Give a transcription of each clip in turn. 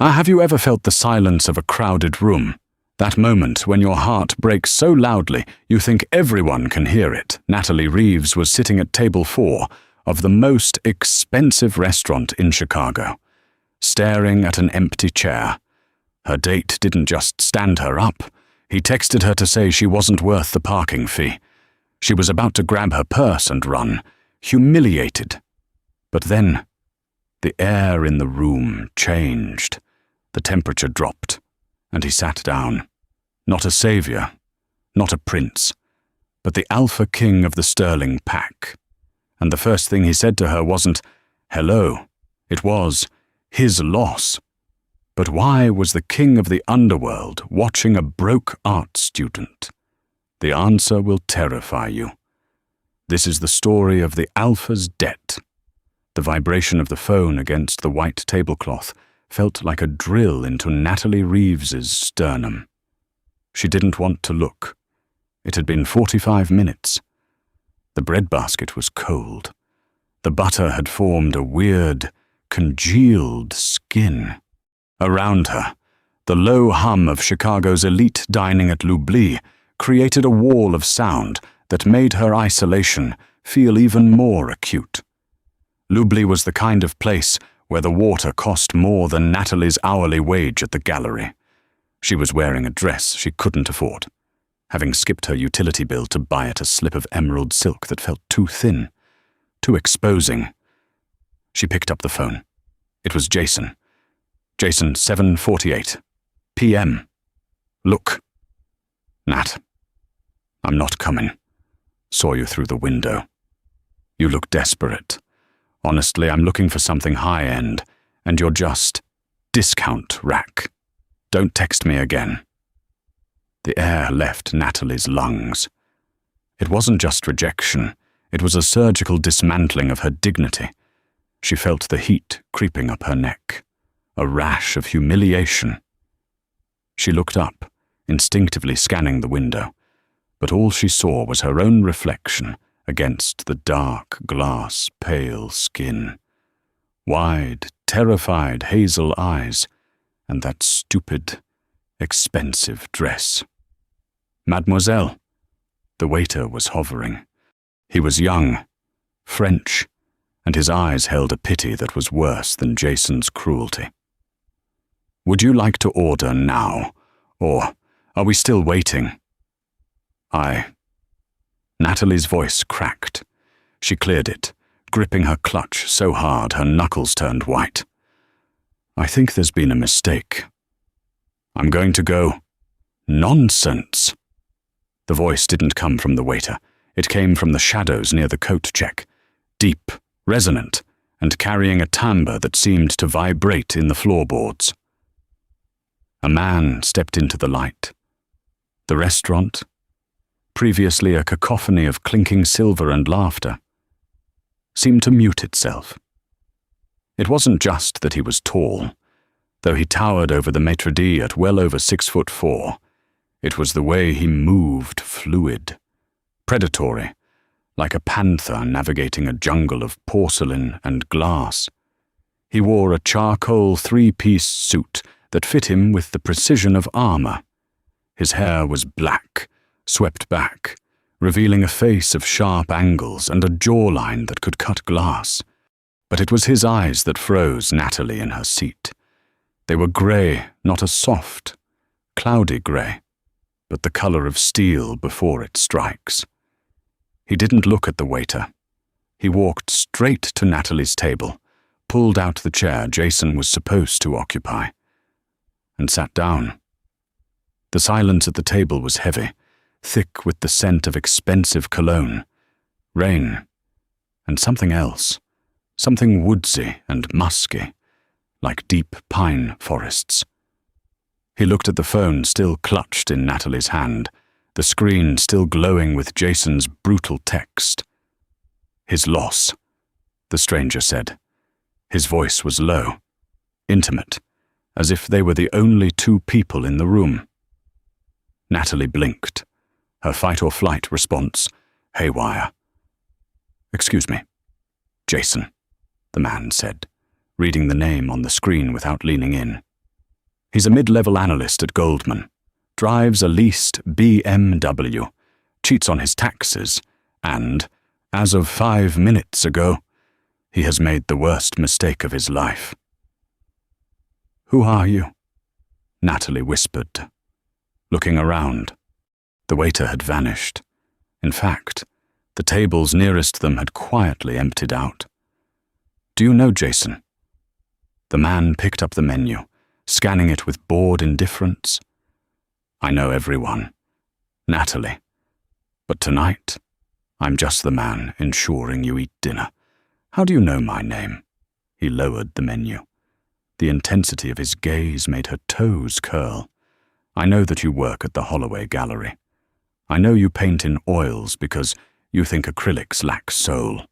Have you ever felt the silence of a crowded room? That moment when your heart breaks so loudly you think everyone can hear it. Natalie Reeves was sitting at table 4 of the most expensive restaurant in Chicago, staring at an empty chair. Her date didn't just stand her up. He texted her to say she wasn't worth the parking fee. She was about to grab her purse and run, humiliated. But then, the air in the room changed. The temperature dropped, and he sat down. Not a savior, not a prince, but the alpha king of the sterling pack. And the first thing he said to her wasn't, "Hello." It was, his loss. But why was the king of the underworld watching a broke art student? The answer will terrify you. This is the story of the alpha's debt. The vibration of the phone against the white tablecloth felt like a drill into Natalie Reeves's sternum. She didn't want to look. It had been 45 minutes. The breadbasket was cold. The butter had formed a weird, congealed skin. Around her, the low hum of Chicago's elite dining at L'Oubli created a wall of sound that made her isolation feel even more acute. L'Oubli was the kind of place where the water cost more than Natalie's hourly wage at the gallery. She was wearing a dress she couldn't afford, having skipped her utility bill to buy it a slip of emerald silk that felt too thin, too exposing. She picked up the phone. It was Jason. Jason, 7:48 p.m. Look. Nat, I'm not coming. Saw you through the window. You look desperate. Honestly, I'm looking for something high-end, and you're just discount rack. Don't text me again. The air left Natalie's lungs. It wasn't just rejection. It was a surgical dismantling of her dignity. She felt the heat creeping up her neck, a rash of humiliation. She looked up, instinctively scanning the window, but all she saw was her own reflection against the dark, glass, pale skin. Wide, terrified hazel eyes, and that stupid, expensive dress. Mademoiselle. The waiter was hovering. He was young, French, and his eyes held a pity that was worse than Jason's cruelty. Would you like to order now, or are we still waiting? Natalie's voice cracked. She cleared it, gripping her clutch so hard her knuckles turned white. I think there's been a mistake. I'm going to go. Nonsense. The voice didn't come from the waiter. It came from the shadows near the coat check, deep, resonant, and carrying a timbre that seemed to vibrate in the floorboards. A man stepped into the light. The restaurant, previously a cacophony of clinking silver and laughter, seemed to mute itself. It wasn't just that he was tall, though he towered over the maitre d' at well over 6'4". It was the way he moved, fluid, predatory, like a panther navigating a jungle of porcelain and glass. He wore a charcoal 3-piece suit that fit him with the precision of armor. His hair was black, swept back, revealing a face of sharp angles and a jawline that could cut glass. But it was his eyes that froze Natalie in her seat. They were grey, not a soft, cloudy grey, but the color of steel before it strikes. He didn't look at the waiter. He walked straight to Natalie's table, pulled out the chair Jason was supposed to occupy, and sat down. The silence at the table was heavy, thick with the scent of expensive cologne, rain, and something else, something woodsy and musky, like deep pine forests. He looked at the phone still clutched in Natalie's hand, the screen still glowing with Jason's brutal text. His loss, the stranger said. His voice was low, intimate, as if they were the only two people in the room. Natalie blinked, her fight-or-flight response haywire. "Excuse me, Jason," the man said, reading the name on the screen without leaning in. He's a mid-level analyst at Goldman, drives a leased BMW, cheats on his taxes, and, as of 5 minutes ago, he has made the worst mistake of his life. "Who are you?" Natalie whispered. Looking around, the waiter had vanished. In fact, the tables nearest them had quietly emptied out. "Do you know Jason?" The man picked up the menu, scanning it with bored indifference. "I know everyone. Natalie. But tonight, I'm just the man ensuring you eat dinner. How do you know my name?" He lowered the menu. The intensity of his gaze made her toes curl. "I know that you work at the Holloway Gallery. I know you paint in oils because you think acrylics lack soul.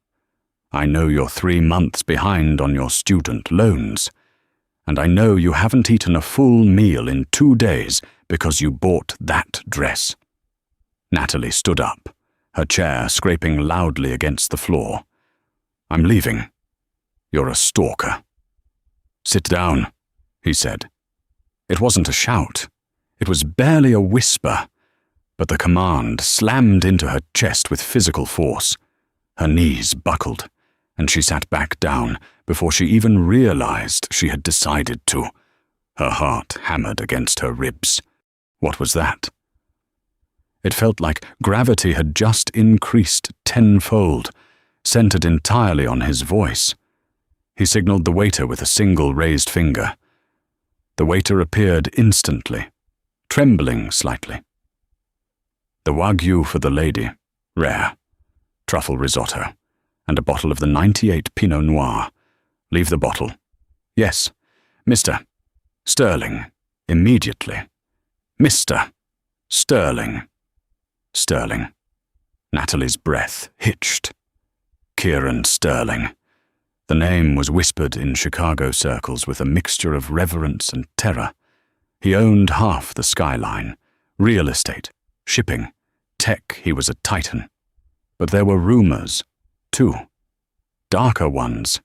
I know you're 3 months behind on your student loans. And I know you haven't eaten a full meal in 2 days because you bought that dress." Natalie stood up, her chair scraping loudly against the floor. "I'm leaving. You're a stalker." "Sit down," he said. It wasn't a shout. It was barely a whisper, but the command slammed into her chest with physical force. Her knees buckled, and she sat back down before she even realized she had decided to. Her heart hammered against her ribs. What was that? It felt like gravity had just increased tenfold, centered entirely on his voice. He signaled the waiter with a single raised finger. The waiter appeared instantly, trembling slightly. "The Wagyu for the lady, rare, truffle risotto, and a bottle of the 98 Pinot Noir. Leave the bottle." "Yes, Mr. Sterling, immediately. Mr. Sterling." Sterling. Natalie's breath hitched. Kieran Sterling. The name was whispered in Chicago circles with a mixture of reverence and terror. He owned half the skyline, real estate, shipping, tech. He was a titan. But there were rumors, too. Darker ones.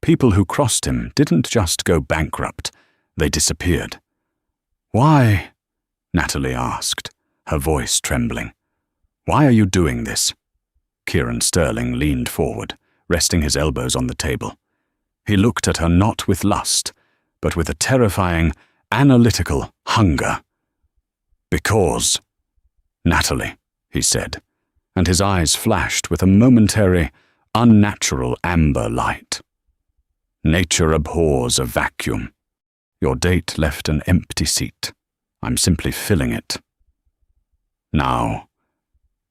People who crossed him didn't just go bankrupt, they disappeared. "Why?" Natalie asked, her voice trembling. "Why are you doing this?" Kieran Sterling leaned forward, resting his elbows on the table. He looked at her not with lust, but with a terrifying, analytical hunger. "Because." "Natalie," he said, and his eyes flashed with a momentary, unnatural amber light. "Nature abhors a vacuum. Your date left an empty seat. I'm simply filling it. Now,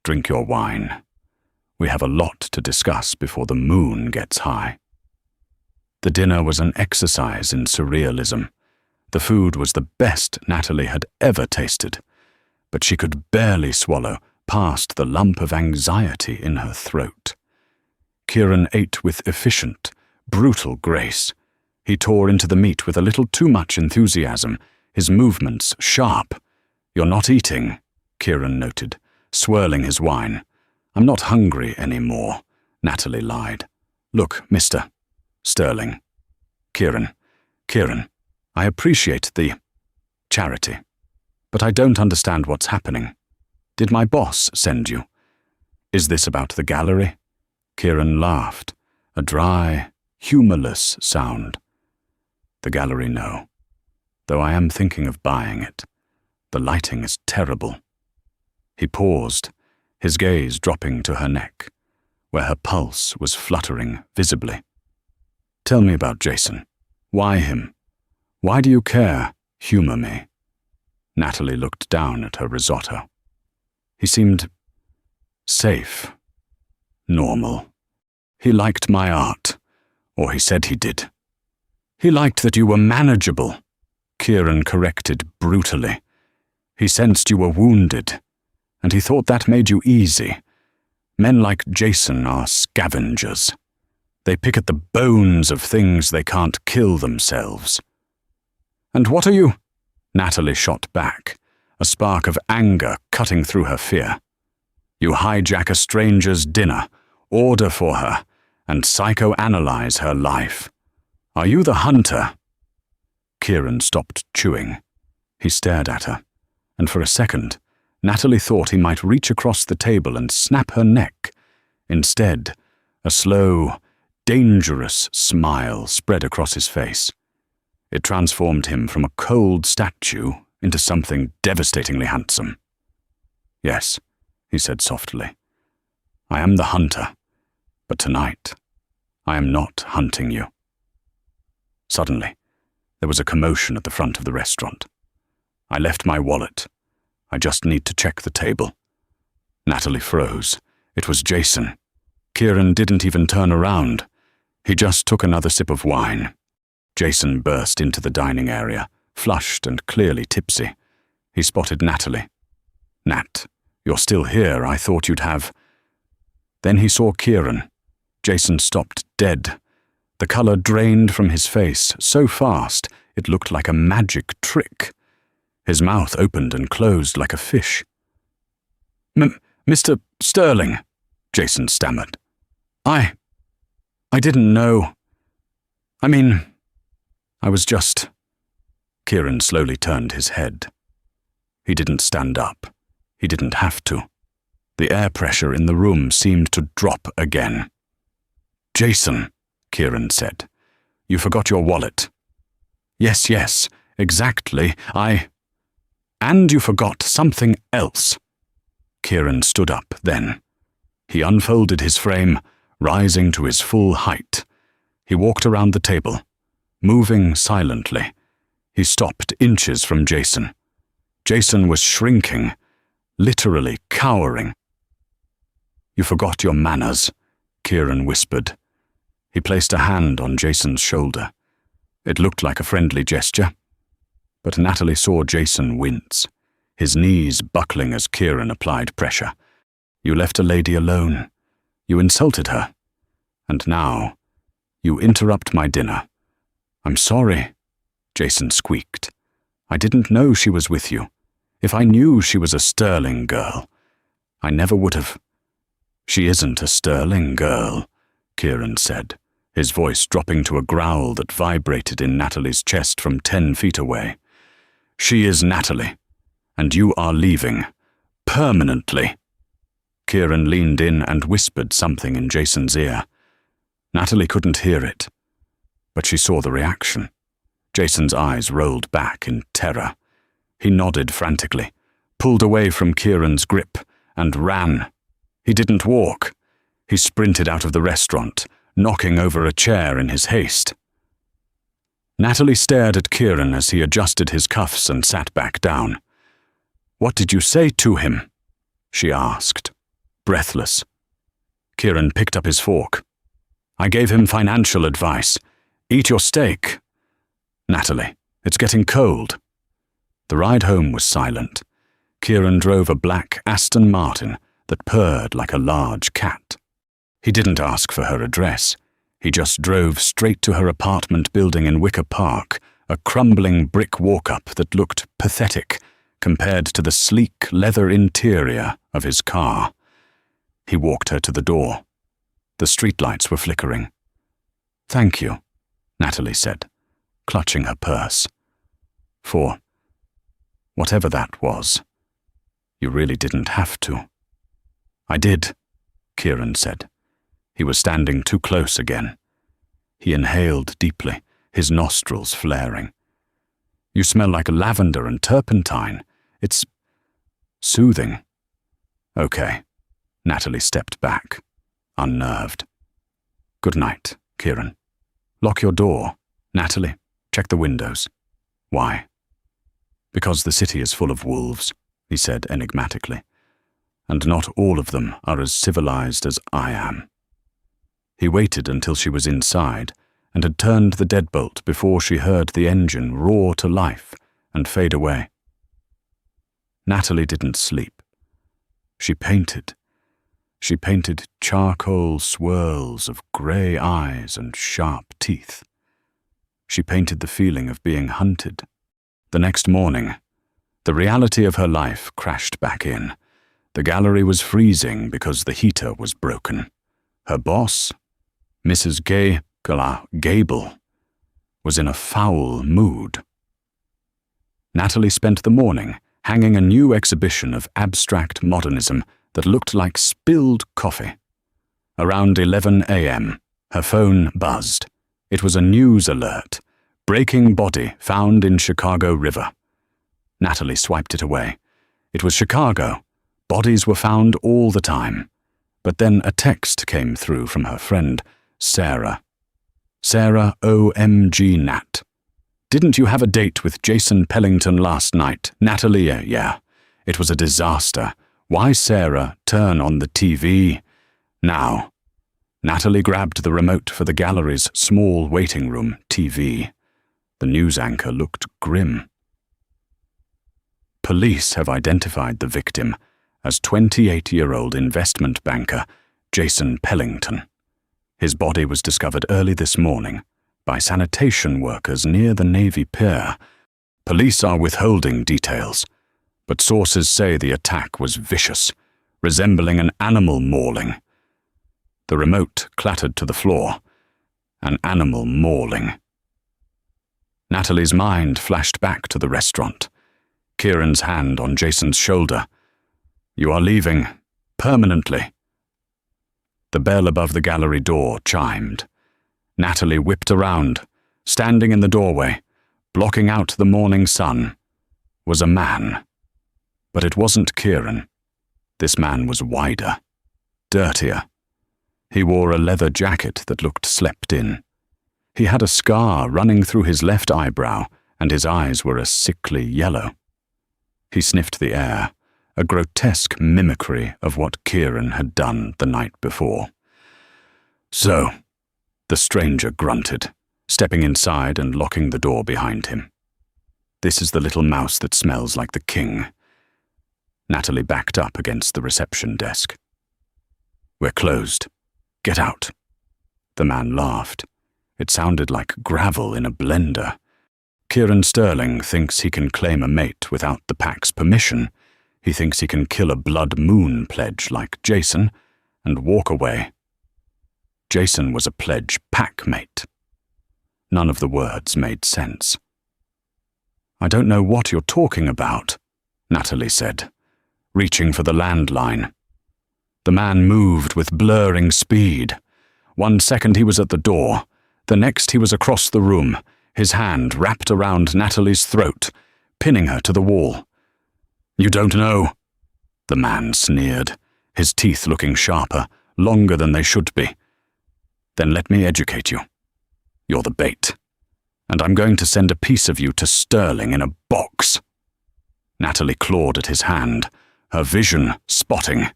drink your wine. We have a lot to discuss before the moon gets high." The dinner was an exercise in surrealism. The food was the best Natalie had ever tasted, but she could barely swallow past the lump of anxiety in her throat. Kieran ate with efficient, brutal grace. He tore into the meat with a little too much enthusiasm, his movements sharp. "You're not eating," Kieran noted, swirling his wine. "I'm not hungry anymore," Natalie lied. "Look, Mr. Sterling." Kieran, I appreciate the charity, but I don't understand what's happening. Did my boss send you? Is this about the gallery?" Kieran laughed, a dry, humorless sound. "The gallery, no. Though I am thinking of buying it. The lighting is terrible." He paused, his gaze dropping to her neck, where her pulse was fluttering visibly. "Tell me about Jason. Why him? Why do you care? Humor me." Natalie looked down at her risotto. He seemed safe, normal. "He liked my art, or he said he did." "He liked that you were manageable," Kieran corrected brutally. "He sensed you were wounded, and he thought that made you easy. Men like Jason are scavengers. They pick at the bones of things they can't kill themselves." "And what are you?" Natalie shot back, a spark of anger cutting through her fear. "You hijack a stranger's dinner, order for her, and psychoanalyze her life. Are you the hunter?" Kieran stopped chewing. He stared at her, and for a second, Natalie thought he might reach across the table and snap her neck. Instead, a slow, dangerous smile spread across his face. It transformed him from a cold statue into something devastatingly handsome. "Yes," he said softly. "I am the hunter, but tonight, I am not hunting you." Suddenly, there was a commotion at the front of the restaurant. "I left my wallet. I just need to check the table." Natalie froze. It was Jason. Kieran didn't even turn around. He just took another sip of wine. Jason burst into the dining area, flushed and clearly tipsy. He spotted Natalie. "Nat, you're still here. I thought you'd have—" Then he saw Kieran. Jason stopped dead. The color drained from his face so fast it looked like a magic trick. His mouth opened and closed like a fish. "Mr. Sterling," Jason stammered. I didn't know. I mean, I was just—" Kieran slowly turned his head. He didn't stand up. He didn't have to. The air pressure in the room seemed to drop again. "Jason," Kieran said, "you forgot your wallet." Yes, exactly. And you forgot something else." Kieran stood up then. He unfolded his frame, rising to his full height. He walked around the table, moving silently. He stopped inches from Jason. Jason was shrinking, literally cowering. "You forgot your manners," Kieran whispered. He placed a hand on Jason's shoulder. It looked like a friendly gesture, but Natalie saw Jason wince, his knees buckling as Kieran applied pressure. "You left a lady alone. You insulted her. And now, you interrupt my dinner." "I'm sorry," Jason squeaked. "I didn't know she was with you. If I knew she was a Sterling girl, I never would have." "She isn't a Sterling girl," Kieran said, his voice dropping to a growl that vibrated in Natalie's chest from 10 feet away. "She is Natalie, and you are leaving. Permanently." Kieran leaned in and whispered something in Jason's ear. Natalie couldn't hear it, but she saw the reaction. Jason's eyes rolled back in terror. He nodded frantically, pulled away from Kieran's grip, and ran. He didn't walk. He sprinted out of the restaurant, knocking over a chair in his haste. Natalie stared at Kieran as he adjusted his cuffs and sat back down. "What did you say to him?" she asked, breathless. Kieran picked up his fork. "I gave him financial advice. Eat your steak." "Natalie, it's getting cold." The ride home was silent. Kieran drove a black Aston Martin that purred like a large cat. He didn't ask for her address. He just drove straight to her apartment building in Wicker Park, a crumbling brick walk-up that looked pathetic compared to the sleek leather interior of his car. He walked her to the door. The streetlights were flickering. "Thank you," Natalie said, clutching her purse. "For whatever that was, you really didn't have to." "I did," Kieran said. He was standing too close again. He inhaled deeply, his nostrils flaring. "You smell like lavender and turpentine. It's soothing." "Okay." Natalie stepped back, unnerved. "Good night, Kieran. Lock your door. Natalie, check the windows." "Why?" "Because the city is full of wolves," he said enigmatically. "And not all of them are as civilized as I am." He waited until she was inside and had turned the deadbolt before she heard the engine roar to life and fade away. Natalie didn't sleep. She painted. She painted charcoal swirls of grey eyes and sharp teeth. She painted the feeling of being hunted. The next morning, the reality of her life crashed back in. The gallery was freezing because the heater was broken. Her boss, Mrs. Gable, was in a foul mood. Natalie spent the morning hanging a new exhibition of abstract modernism that looked like spilled coffee. Around 11 a.m., her phone buzzed. It was a news alert. Breaking body found in Chicago River. Natalie swiped it away. It was Chicago. Bodies were found all the time. But then a text came through from her friend, Sarah. Sarah OMG Nat. Didn't you have a date with Jason Pellington last night? Natalie, yeah. It was a disaster. Why, Sarah, turn on the TV? Now. Natalie grabbed the remote for the gallery's small waiting room TV. The news anchor looked grim. Police have identified the victim as 28-year-old investment banker Jason Pellington. His body was discovered early this morning by sanitation workers near the Navy Pier. Police are withholding details, but sources say the attack was vicious, resembling an animal mauling. The remote clattered to the floor. An animal mauling. Natalie's mind flashed back to the restaurant. Kieran's hand on Jason's shoulder. You are leaving, permanently. The bell above the gallery door chimed. Natalie whipped around. Standing in the doorway, blocking out the morning sun, was a man. But it wasn't Kieran. This man was wider, dirtier. He wore a leather jacket that looked slept in. He had a scar running through his left eyebrow, and his eyes were a sickly yellow. He sniffed the air, a grotesque mimicry of what Kieran had done the night before. So, the stranger grunted, stepping inside and locking the door behind him. This is the little mouse that smells like the king. Natalie backed up against the reception desk. We're closed. Get out. The man laughed. It sounded like gravel in a blender. Kieran Sterling thinks he can claim a mate without the pack's permission. He thinks he can kill a blood moon pledge like Jason and walk away. Jason was a pledge pack mate. None of the words made sense. I don't know what you're talking about, Natalie said, reaching for the landline. The man moved with blurring speed. 1 second he was at the door. The next he was across the room, his hand wrapped around Natalie's throat, pinning her to the wall. You don't know, the man sneered, his teeth looking sharper, longer than they should be. Then let me educate you. You're the bait, and I'm going to send a piece of you to Sterling in a box. Natalie clawed at his hand, her vision spotting.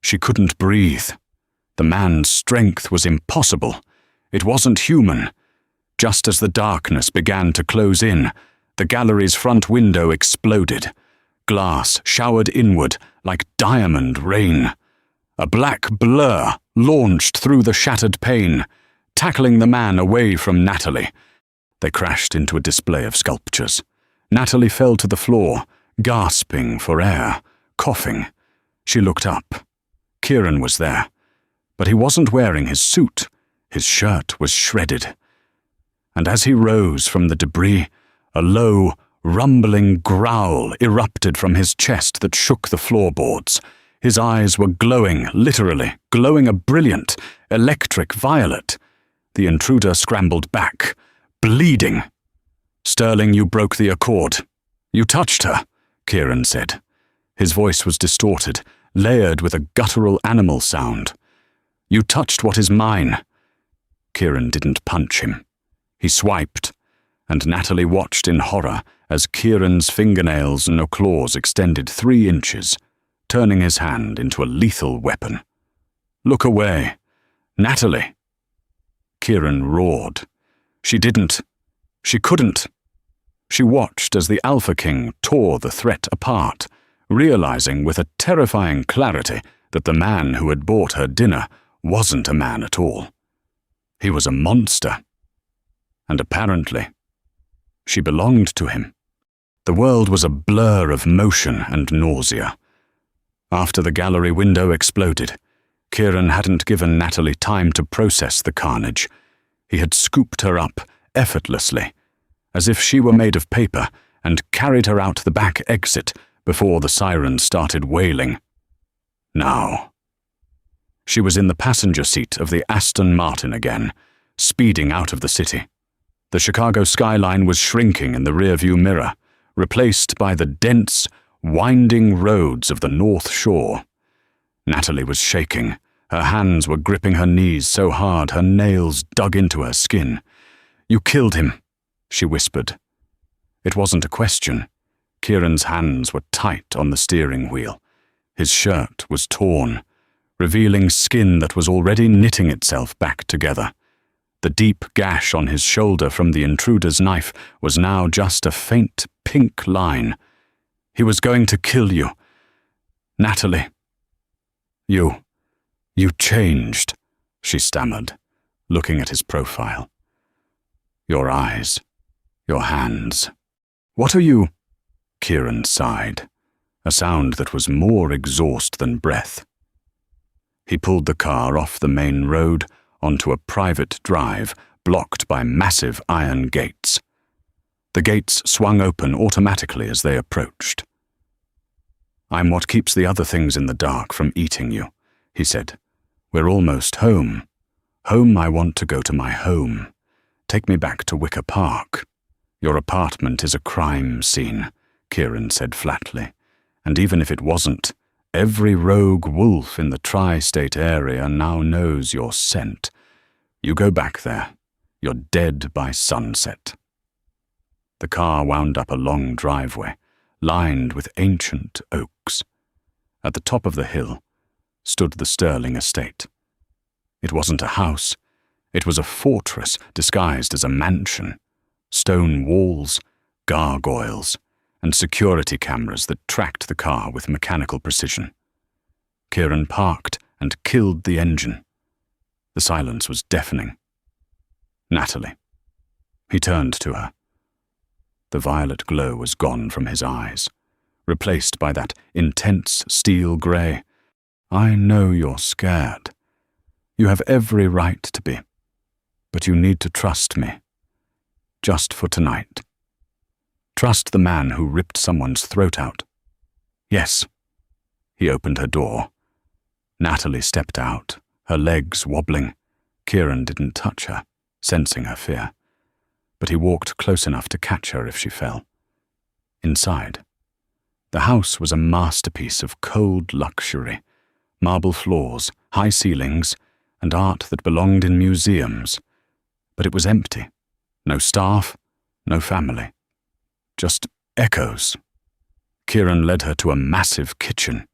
She couldn't breathe. The man's strength was impossible. It wasn't human. Just as the darkness began to close in, the gallery's front window exploded. Glass showered inward like diamond rain. A black blur launched through the shattered pane, tackling the man away from Natalie. They crashed into a display of sculptures. Natalie fell to the floor, gasping for air, coughing. She looked up. Kieran was there, but he wasn't wearing his suit. His shirt was shredded. And as he rose from the debris, a low, rumbling growl erupted from his chest that shook the floorboards. His eyes were glowing, literally, glowing a brilliant, electric violet. The intruder scrambled back, bleeding. Sterling, you broke the accord. You touched her, Kieran said. His voice was distorted, layered with a guttural animal sound. You touched what is mine. Kieran didn't punch him. He swiped, and Natalie watched in horror as Kieran's fingernails and claws extended 3 inches, turning his hand into a lethal weapon. Look away. Natalie. Kieran roared. She didn't. She couldn't. She watched as the Alpha King tore the threat apart, realizing with a terrifying clarity that the man who had bought her dinner wasn't a man at all. He was a monster. And apparently, she belonged to him. The world was a blur of motion and nausea. After the gallery window exploded, Kieran hadn't given Natalie time to process the carnage. He had scooped her up effortlessly, as if she were made of paper and carried her out the back exit before the sirens started wailing. Now. She was in the passenger seat of the Aston Martin again, speeding out of the city. The Chicago skyline was shrinking in the rearview mirror, replaced by the dense, winding roads of the North Shore. Natalie was shaking. Her hands were gripping her knees so hard her nails dug into her skin. "You killed him," she whispered. It wasn't a question. Kieran's hands were tight on the steering wheel. His shirt was torn, revealing skin that was already knitting itself back together. The deep gash on his shoulder from the intruder's knife was now just a faint pink line. "He was going to kill you. Natalie. You changed," she stammered, looking at his profile. "Your eyes, your hands. What are you?" Kieran sighed, a sound that was more exhaust than breath. He pulled the car off the main road onto a private drive blocked by massive iron gates. The gates swung open automatically as they approached. "I'm what keeps the other things in the dark from eating you," he said. "We're almost home. Home I want to go to my home. Take me back to Wicker Park." "Your apartment is a crime scene," Kieran said flatly. "And even if it wasn't, every rogue wolf in the tri-state area now knows your scent. You go back there. You're dead by sunset." The car wound up a long driveway, lined with ancient oaks. At the top of the hill stood the Sterling estate. It wasn't a house. It was a fortress disguised as a mansion. Stone walls, gargoyles, and security cameras that tracked the car with mechanical precision. Kieran parked and killed the engine. The silence was deafening. "Natalie." He turned to her. The violet glow was gone from his eyes, replaced by that intense steel grey. "I know you're scared. You have every right to be. But you need to trust me. Just for tonight. Trust the man who ripped someone's throat out." "Yes." He opened her door. Natalie stepped out, her legs wobbling. Kieran didn't touch her, sensing her fear. But he walked close enough to catch her if she fell. Inside, the house was a masterpiece of cold luxury. Marble floors, high ceilings, and art that belonged in museums. But it was empty. No staff, no family. Just echoes. Kieran led her to a massive kitchen.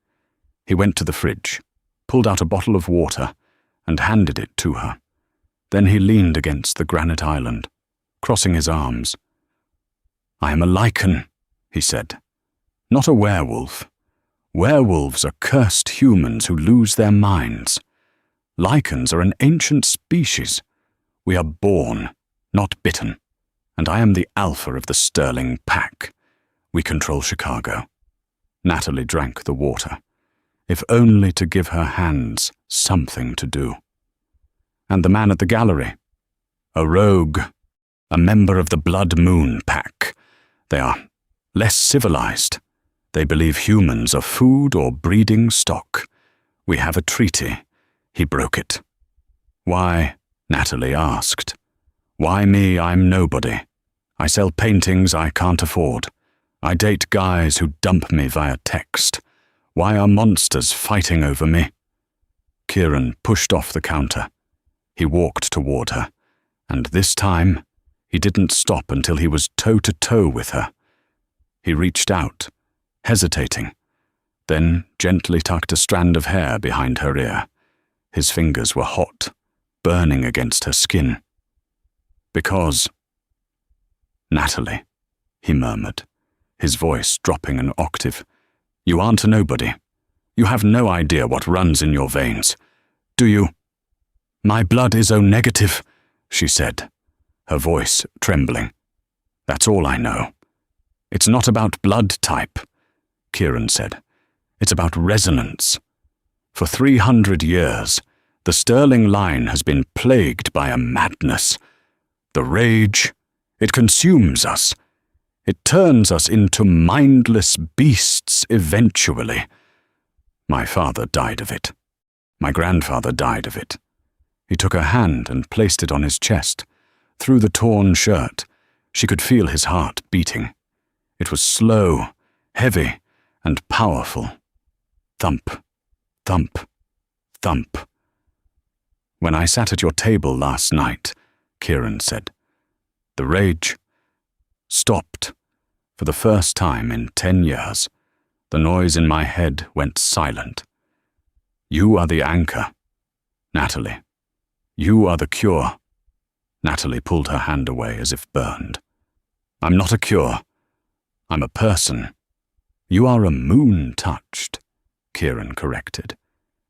He went to the fridge, pulled out a bottle of water, and handed it to her. Then he leaned against the granite island, crossing his arms. "I am a lichen," he said. "Not a werewolf. Werewolves are cursed humans who lose their minds. Lichens are an ancient species. We are born, not bitten. And I am the alpha of the Sterling pack. We control Chicago." Natalie drank the water, if only to give her hands something to do. "And the man at the gallery? A rogue, a member of the Blood Moon pack. They are less civilized. They believe humans are food or breeding stock. We have a treaty. He broke it." "Why?" Natalie asked. "Why me? I'm nobody. I sell paintings I can't afford. I date guys who dump me via text. Why are monsters fighting over me?" Kieran pushed off the counter. He walked toward her, and this time he didn't stop until he was toe-to-toe with her. He reached out, hesitating, then gently tucked a strand of hair behind her ear. His fingers were hot, burning against her skin. "Because—" "Natalie," he murmured, his voice dropping an octave. "You aren't a nobody. You have no idea what runs in your veins. Do you?" "My blood is O-negative," she said, her voice trembling. "That's all I know. It's not about blood type," Kieran said. "It's about resonance. For 300 years, the Sterling line has been plagued by a madness. The rage, it consumes us. It turns us into mindless beasts eventually. My father died of it. My grandfather died of it. He took her hand and placed it on his chest. Through the torn shirt, she could feel his heart beating. It was slow, heavy, and powerful. Thump, thump, thump. When I sat at your table last night, Kieran said, the rage stopped. For the first time in 10 years, the noise in my head went silent. You are the anchor, Natalie. You are the cure. Natalie pulled her hand away as if burned. I'm not a cure. I'm a person. You are a moon-touched, Kieran corrected.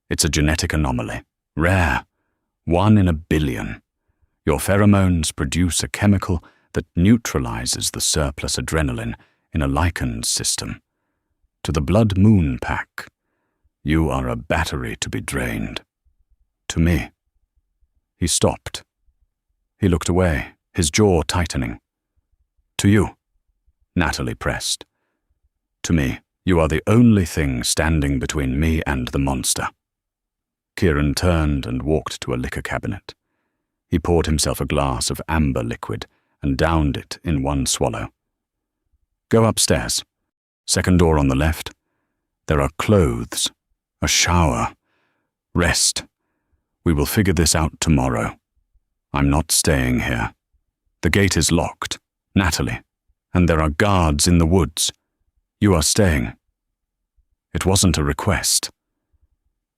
It's a genetic anomaly. Rare. 1 in a billion. Your pheromones produce a chemical that neutralizes the surplus adrenaline in a lichened system. To the blood moon pack, you are a battery to be drained. To me. He stopped. He looked away, his jaw tightening. To you, Natalie pressed. To me, you are the only thing standing between me and the monster. Kieran turned and walked to a liquor cabinet. He poured himself a glass of amber liquid and downed it in one swallow. Go upstairs. Second door on the left. There are clothes, a shower. Rest. We will figure this out tomorrow. I'm not staying here. The gate is locked, Natalie, and there are guards in the woods. You are staying. It wasn't a request.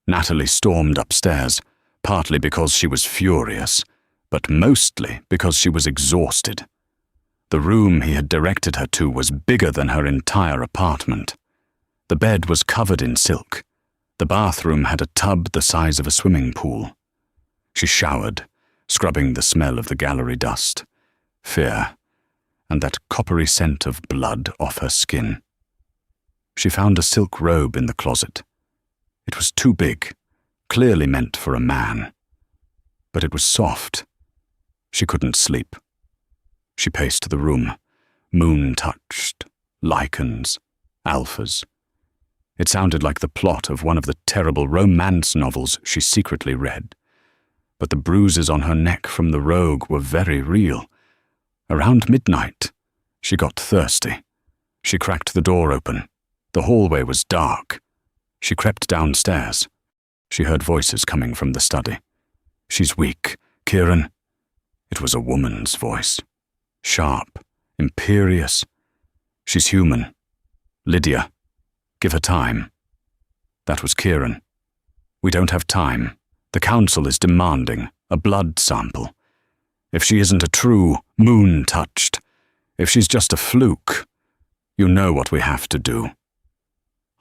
Natalie stormed upstairs, partly because she was furious, but mostly because she was exhausted. The room he had directed her to was bigger than her entire apartment. The bed was covered in silk. The bathroom had a tub the size of a swimming pool. She showered, scrubbing the smell of the gallery dust, fear, and that coppery scent of blood off her skin. She found a silk robe in the closet. It was too big, clearly meant for a man. But it was soft. She couldn't sleep. She paced the room, moon-touched, lichens, alphas. It sounded like the plot of one of the terrible romance novels she secretly read. But the bruises on her neck from the rogue were very real. Around midnight, she got thirsty. She cracked the door open. The hallway was dark. She crept downstairs. She heard voices coming from the study. She's weak, Kieran. It was a woman's voice. Sharp, imperious. She's human. Lydia. Give her time. That was Kieran. We don't have time. The council is demanding a blood sample. If she isn't a true moon-touched, if she's just a fluke, you know what we have to do.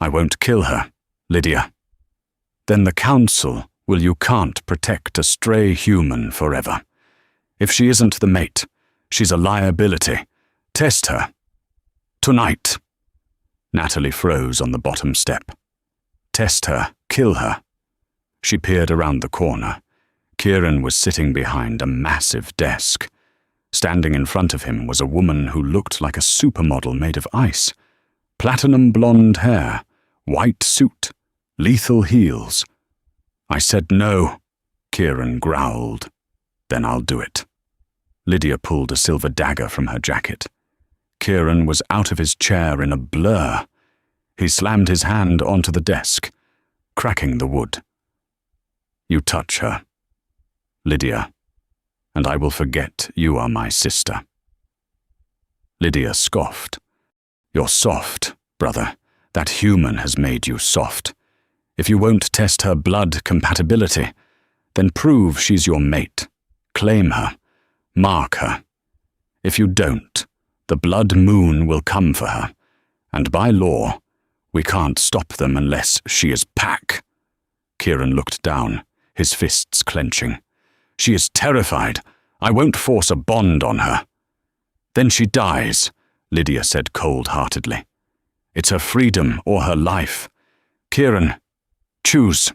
I won't kill her, Lydia. Then the council will you can't protect a stray human forever. If she isn't the mate, she's a liability. Test her. Tonight. Natalie froze on the bottom step. Test her, kill her. She peered around the corner. Kieran was sitting behind a massive desk. Standing in front of him was a woman who looked like a supermodel made of ice. Platinum blonde hair, white suit, lethal heels. I said no, Kieran growled. Then I'll do it. Lydia pulled a silver dagger from her jacket. Kieran was out of his chair in a blur. He slammed his hand onto the desk, cracking the wood. You touch her, Lydia, and I will forget you are my sister. Lydia scoffed. You're soft, brother. That human has made you soft. If you won't test her blood compatibility, then prove she's your mate. Claim her. Mark her. If you don't, the blood moon will come for her, and by law, we can't stop them unless she is pack. Kieran looked down, his fists clenching. She is terrified. I won't force a bond on her. Then she dies, Lydia said cold-heartedly. It's her freedom or her life. Kieran, choose.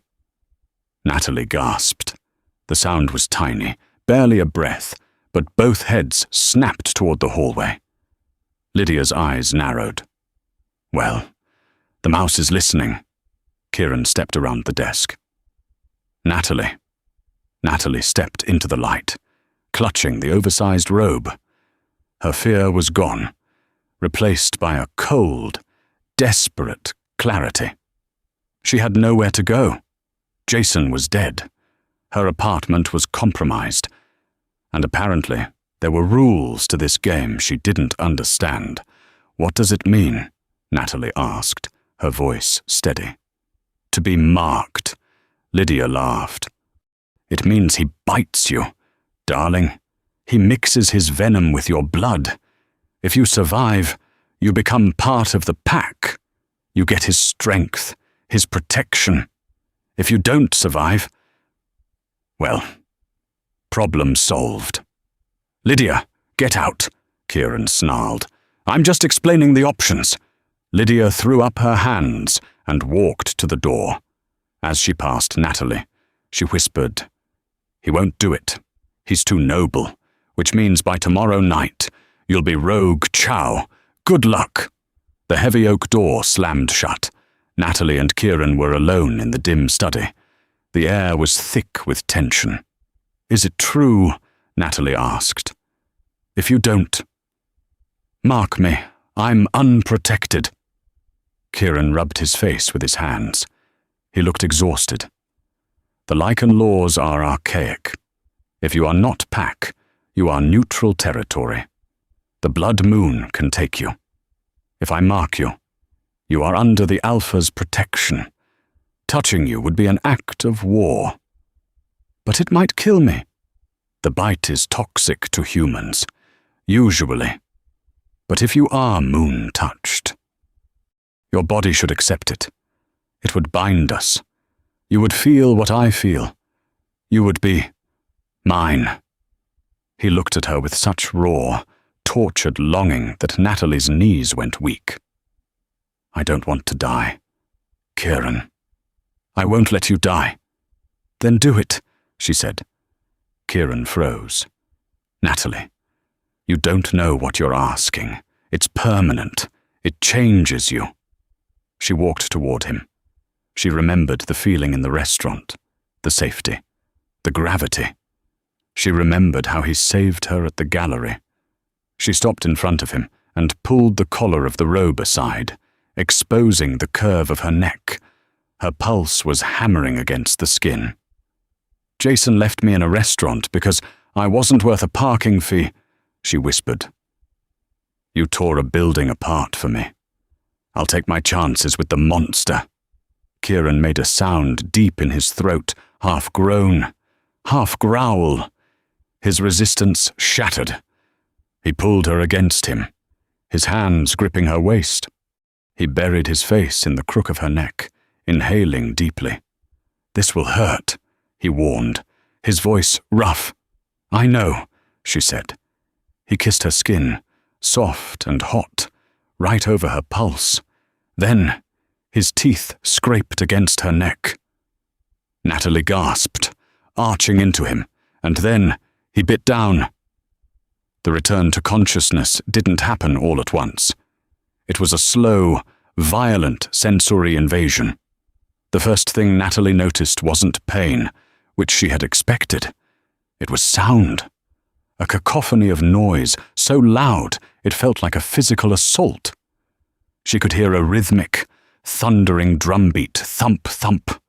Natalie gasped. The sound was tiny, barely a breath, but both heads snapped toward the hallway. Lydia's eyes narrowed. Well, the mouse is listening. Kieran stepped around the desk. Natalie. Natalie stepped into the light, clutching the oversized robe. Her fear was gone, replaced by a cold, desperate clarity. She had nowhere to go. Jason was dead. Her apartment was compromised. And apparently, there were rules to this game she didn't understand. What does it mean? Natalie asked, her voice steady. To be marked. Lydia laughed. It means he bites you, darling. He mixes his venom with your blood. If you survive, you become part of the pack. You get his strength, his protection. If you don't survive, well, problem solved. Lydia, get out, Kieran snarled. I'm just explaining the options. Lydia threw up her hands and walked to the door. As she passed Natalie, she whispered, He won't do it. He's too noble, which means by tomorrow night, you'll be Rogue Chow. Good luck. The heavy oak door slammed shut. Natalie and Kieran were alone in the dim study. The air was thick with tension. Is it true? Natalie asked. If you don't, mark me, I'm unprotected. Kieran rubbed his face with his hands. He looked exhausted. The Lycan laws are archaic. If you are not pack, you are neutral territory. The blood moon can take you. If I mark you, you are under the Alpha's protection. Touching you would be an act of war. But it might kill me. The bite is toxic to humans, usually. But if you are moon-touched, your body should accept it. It would bind us. You would feel what I feel. You would be mine. He looked at her with such raw, tortured longing that Natalie's knees went weak. I don't want to die. Kieran. I won't let you die. Then do it, she said. Kieran froze. Natalie, you don't know what you're asking. It's permanent. It changes you. She walked toward him. She remembered the feeling in the restaurant, the safety, the gravity. She remembered how he saved her at the gallery. She stopped in front of him and pulled the collar of the robe aside, exposing the curve of her neck. Her pulse was hammering against the skin. Jason left me in a restaurant because I wasn't worth a parking fee, she whispered. You tore a building apart for me. I'll take my chances with the monster. Kieran made a sound deep in his throat, half groan, half growl. His resistance shattered. He pulled her against him, his hands gripping her waist. He buried his face in the crook of her neck, inhaling deeply. This will hurt, he warned, his voice rough. I know, she said. He kissed her skin, soft and hot, right over her pulse. Then, his teeth scraped against her neck. Natalie gasped, arching into him, and then he bit down. The return to consciousness didn't happen all at once. It was a slow, violent sensory invasion. The first thing Natalie noticed wasn't pain, which she had expected. It was sound. A cacophony of noise, so loud it felt like a physical assault. She could hear a rhythmic, thundering drumbeat, thump, thump,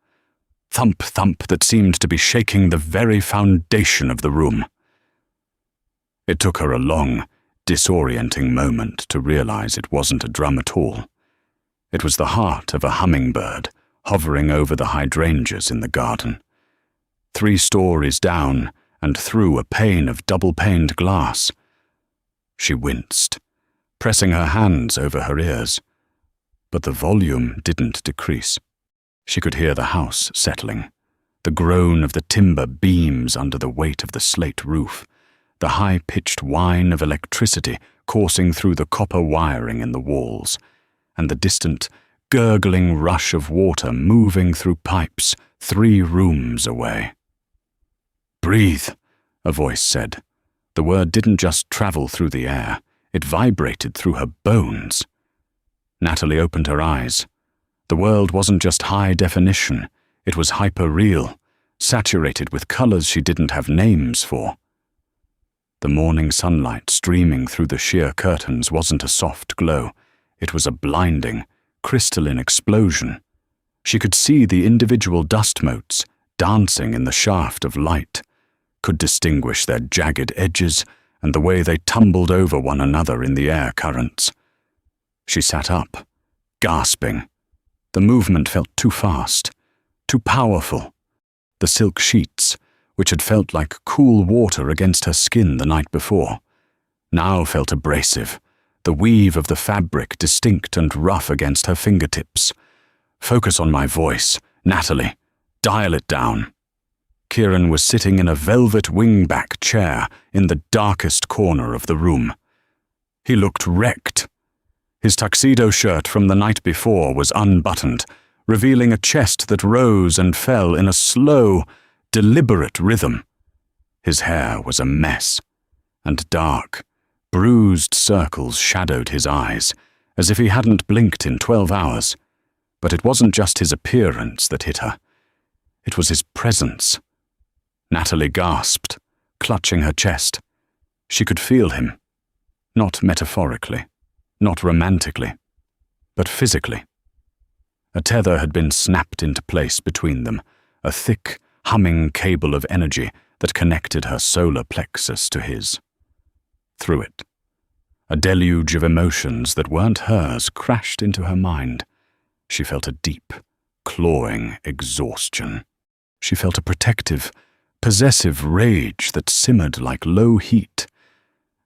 thump, thump that seemed to be shaking the very foundation of the room. It took her a long, disorienting moment to realize it wasn't a drum at all. It was the heart of a hummingbird hovering over the hydrangeas in the garden. 3 stories down and through a pane of double-paned glass. She winced, pressing her hands over her ears. But the volume didn't decrease. She could hear the house settling, the groan of the timber beams under the weight of the slate roof, the high-pitched whine of electricity coursing through the copper wiring in the walls, and the distant, gurgling rush of water moving through pipes 3 rooms away. Breathe, a voice said. The word didn't just travel through the air, It vibrated through her bones. Natalie opened her eyes. The world wasn't just high definition, it was hyper-real, saturated with colors she didn't have names for. The morning sunlight streaming through the sheer curtains wasn't a soft glow. It was a blinding, crystalline explosion. She could see the individual dust motes dancing in the shaft of light, could distinguish their jagged edges and the way they tumbled over one another in the air currents. She sat up, gasping. The movement felt too fast, too powerful. The silk sheets, which had felt like cool water against her skin the night before, now felt abrasive, the weave of the fabric distinct and rough against her fingertips. Focus on my voice, Natalie. Dial it down. Kieran was sitting in a velvet wingback chair in the darkest corner of the room. He looked wrecked. His tuxedo shirt from the night before was unbuttoned, revealing a chest that rose and fell in a slow, deliberate rhythm. His hair was a mess, and dark, bruised circles shadowed his eyes, as if he hadn't blinked in 12 hours. But it wasn't just his appearance that hit her. It was his presence. Natalie gasped, clutching her chest. She could feel him. Not metaphorically, not romantically, but physically. A tether had been snapped into place between them, a thick, humming cable of energy that connected her solar plexus to his. Through it, a deluge of emotions that weren't hers crashed into her mind. She felt a deep, clawing exhaustion. She felt a protective, possessive rage that simmered like low heat.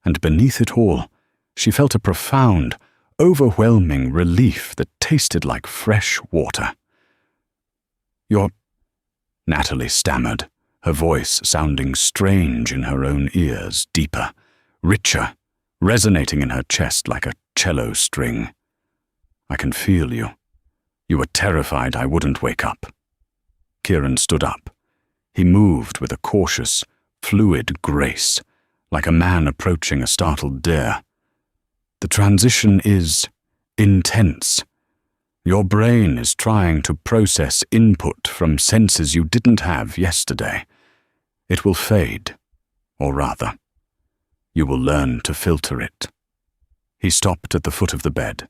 And beneath it all, she felt a profound, overwhelming relief that tasted like fresh water. "You're—" Natalie stammered, her voice sounding strange in her own ears, deeper, richer, resonating in her chest like a cello string. "I can feel you. You were terrified I wouldn't wake up." Kieran stood up. He moved with a cautious, fluid grace, like a man approaching a startled deer. "The transition is intense. Your brain is trying to process input from senses you didn't have yesterday. It will fade, or rather, you will learn to filter it." He stopped at the foot of the bed.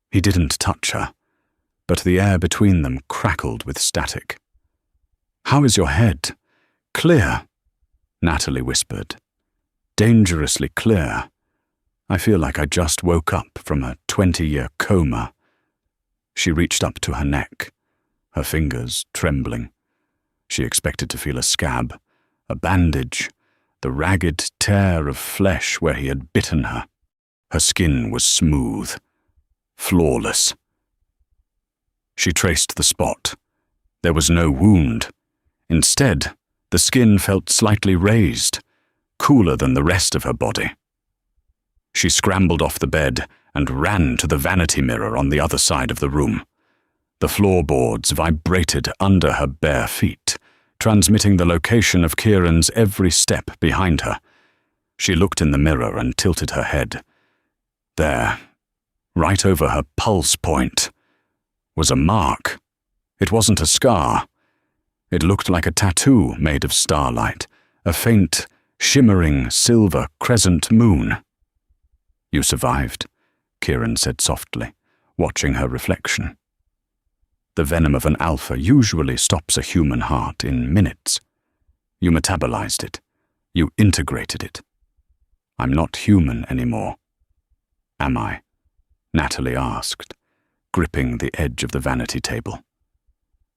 He didn't touch her, but the air between them crackled with static. "How is your head?" "Clear," Natalie whispered. "Dangerously clear. I feel like I just woke up from a 20-year coma." She reached up to her neck, her fingers trembling. She expected to feel a scab, a bandage, the ragged tear of flesh where he had bitten her. Her skin was smooth, flawless. She traced the spot. There was no wound. Instead, the skin felt slightly raised, cooler than the rest of her body. She scrambled off the bed and ran to the vanity mirror on the other side of the room. The floorboards vibrated under her bare feet, transmitting the location of Kieran's every step behind her. She looked in the mirror and tilted her head. There, right over her pulse point, was a mark. It wasn't a scar. It looked like a tattoo made of starlight, a faint, shimmering silver crescent moon. "You survived," Kieran said softly, watching her reflection. The venom of an alpha usually stops a human heart in minutes. You metabolized it. You integrated it. I'm not human anymore. Am I? Natalie asked, gripping the edge of the vanity table.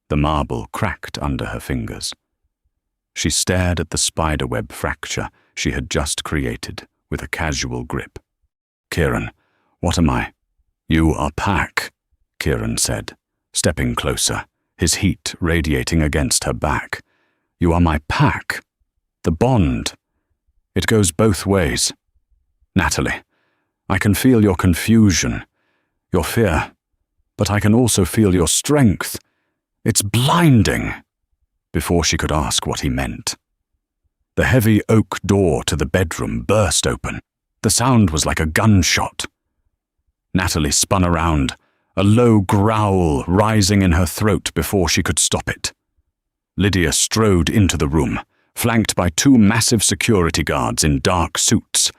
The marble cracked under her fingers. She stared at the spiderweb fracture she had just created with a casual grip. "Kieran, what am I?" "You are Pac," Kieran said, stepping closer, his heat radiating against her back. "You are my Pac. The bond. It goes both ways. Natalie, I can feel your confusion, your fear, but I can also feel your strength. It's blinding." Before she could ask what he meant, the heavy oak door to the bedroom burst open. The sound was like a gunshot. Natalie spun around, a low growl rising in her throat before she could stop it. Lydia strode into the room, flanked by two massive security guards in dark suits.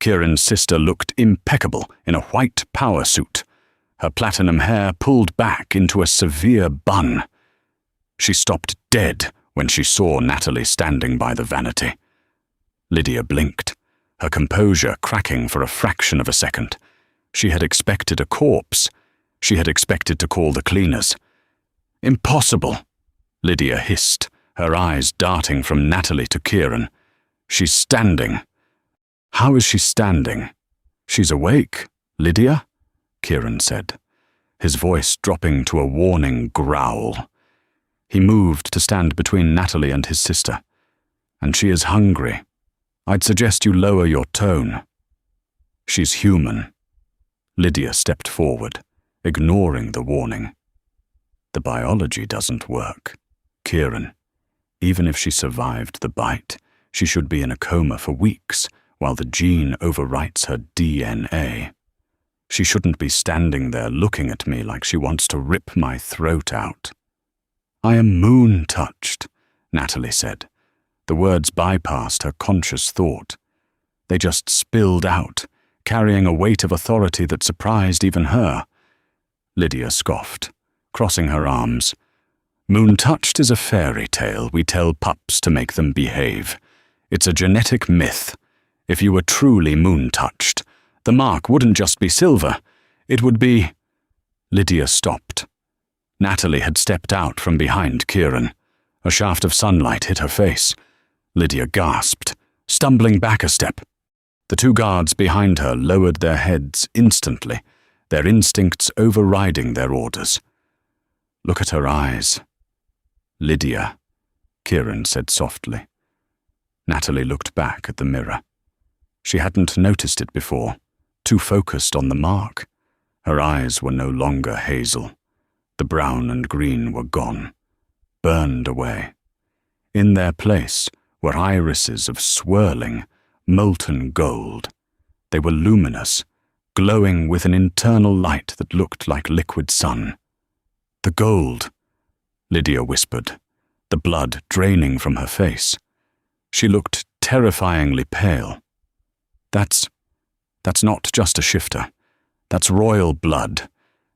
Kieran's sister looked impeccable in a white power suit, her platinum hair pulled back into a severe bun. She stopped dead when she saw Natalie standing by the vanity. Lydia blinked, her composure cracking for a fraction of a second. She had expected a corpse. She had expected to call the cleaners. "Impossible," Lydia hissed, her eyes darting from Natalie to Kieran. "She's standing." "How is she standing?" "She's awake, Lydia," Kieran said, his voice dropping to a warning growl. He moved to stand between Natalie and his sister. "And she is hungry. I'd suggest you lower your tone." "She's human." Lydia stepped forward, ignoring the warning. "The biology doesn't work. Kieran, even if she survived the bite, she should be in a coma for weeks while the gene overwrites her DNA. She shouldn't be standing there looking at me like she wants to rip my throat out." "I am moon-touched," Natalie said. The words bypassed her conscious thought. They just spilled out, carrying a weight of authority that surprised even her. Lydia scoffed, crossing her arms. "Moon-touched is a fairy tale we tell pups to make them behave. It's a genetic myth. If you were truly moon-touched, the mark wouldn't just be silver. It would be—" Lydia stopped. Natalie had stepped out from behind Kieran. A shaft of sunlight hit her face. Lydia gasped, stumbling back a step. The two guards behind her lowered their heads instantly, their instincts overriding their orders. "Look at her eyes." "Lydia," Kieran said softly. Natalie looked back at the mirror. She hadn't noticed it before, too focused on the mark. Her eyes were no longer hazel. The brown and green were gone, burned away. In their place were irises of swirling, molten gold. They were luminous, glowing with an internal light that looked like liquid sun. "The gold," Lydia whispered, the blood draining from her face. She looked terrifyingly pale. That's not just a shifter. That's royal blood.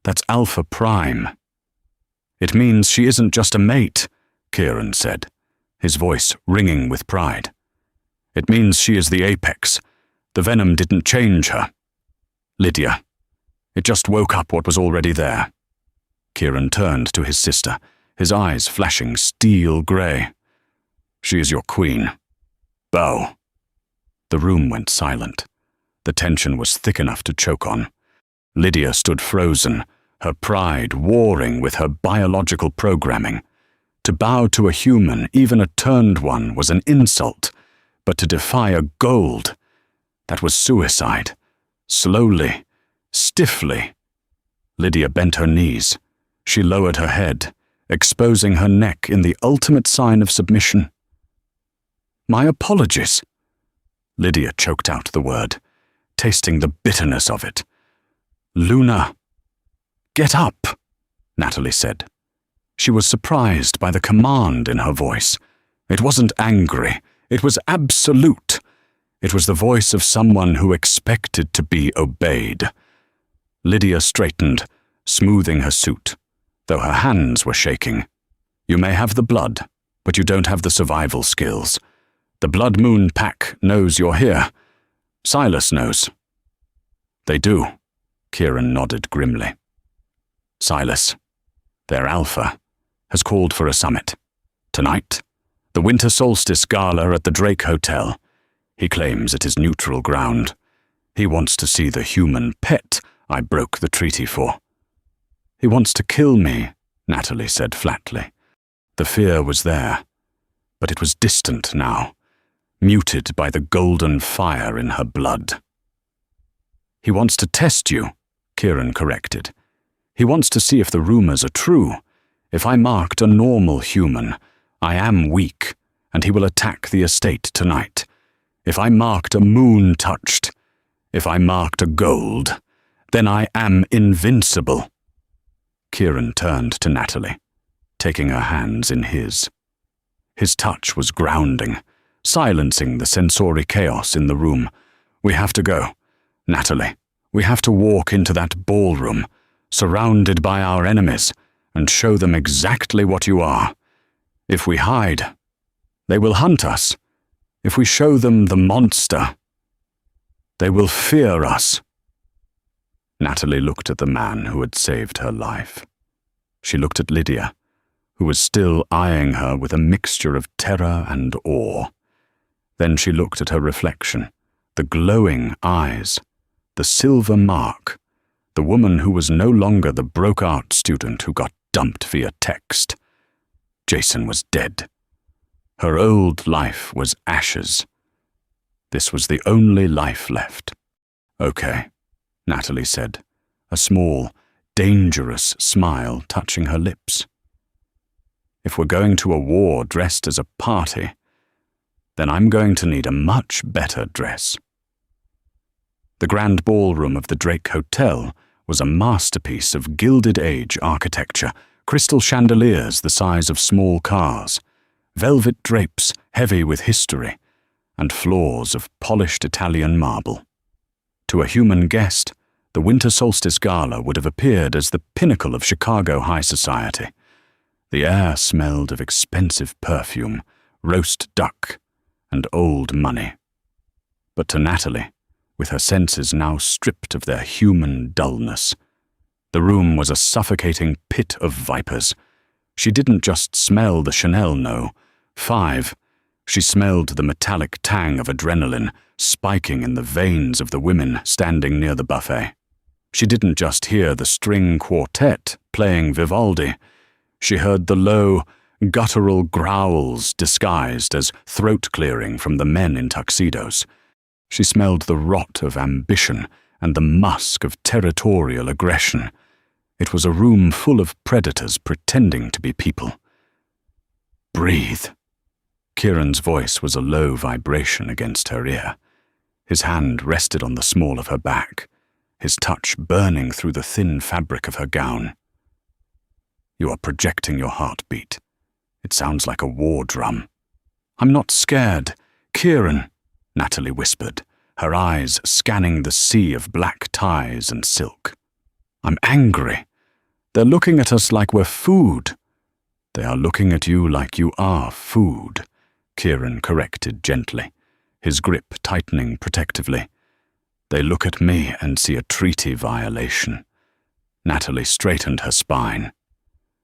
That's Alpha Prime." "It means she isn't just a mate," Kieran said, his voice ringing with pride. "It means she is the apex. The venom didn't change her." "Lydia, it just woke up what was already there." Kieran turned to his sister, his eyes flashing steel grey. "She is your queen. Bow." The room went silent. The tension was thick enough to choke on. Lydia stood frozen, her pride warring with her biological programming. To bow to a human, even a turned one, was an insult, but to defy a gold, that was suicide. Slowly, stiffly. Lydia bent her knees. She lowered her head, exposing her neck in the ultimate sign of submission. "My apologies." Lydia choked out the word, tasting the bitterness of it. "Luna." "Get up," Natalie said. She was surprised by the command in her voice. It wasn't angry. It was absolute. It was the voice of someone who expected to be obeyed. Lydia straightened, smoothing her suit, though her hands were shaking. "You may have the blood, but you don't have the survival skills. The Blood Moon Pack knows you're here. Silas knows." "They do," Kieran nodded grimly. "Silas, their alpha, has called for a summit. Tonight, the Winter Solstice Gala at the Drake Hotel. He claims it is neutral ground. He wants to see the human pet I broke the treaty for." "He wants to kill me," Natalie said flatly. The fear was there, but it was distant now, muted by the golden fire in her blood. "He wants to test you," Kieran corrected. "He wants to see if the rumors are true. If I marked a normal human, I am weak, and he will attack the estate tonight. If I marked a moon-touched, If I marked a gold, then I am invincible. Kieran turned to Natalie, taking her hands in his. His touch was grounding, silencing the sensory chaos in the room. We have to go, Natalie. We have to walk into that ballroom, surrounded by our enemies, and show them exactly what you are. If we hide, they will hunt us. If we show them the monster, they will fear us. Natalie looked at the man who had saved her life. She looked at Lydia, who was still eyeing her with a mixture of terror and awe. Then she looked at her reflection, the glowing eyes, the silver mark, the woman who was no longer the broke art student who got dumped via text. Jason was dead. Her old life was ashes. This was the only life left. Okay, Natalie said, a small, dangerous smile touching her lips. If we're going to a war dressed as a party, then I'm going to need a much better dress. The grand ballroom of the Drake Hotel was a masterpiece of Gilded Age architecture, crystal chandeliers the size of small cars, velvet drapes heavy with history, and floors of polished Italian marble. To a human guest, the Winter Solstice Gala would have appeared as the pinnacle of Chicago high society. The air smelled of expensive perfume, roast duck, and old money. But to Natalie, with her senses now stripped of their human dullness, the room was a suffocating pit of vipers. She didn't just smell the Chanel, no. 5. She smelled the metallic tang of adrenaline spiking in the veins of the women standing near the buffet. She didn't just hear the string quartet playing Vivaldi. She heard the low, guttural growls disguised as throat-clearing from the men in tuxedos. She smelled the rot of ambition and the musk of territorial aggression. It was a room full of predators pretending to be people. Breathe. Kieran's voice was a low vibration against her ear. His hand rested on the small of her back, his touch burning through the thin fabric of her gown. You are projecting your heartbeat. It sounds like a war drum. I'm not scared. Kieran, Natalie whispered, her eyes scanning the sea of black ties and silk. I'm angry. They're looking at us like we're food. They are looking at you like you are food, Kieran corrected gently, his grip tightening protectively. They look at me and see a treaty violation. Natalie straightened her spine.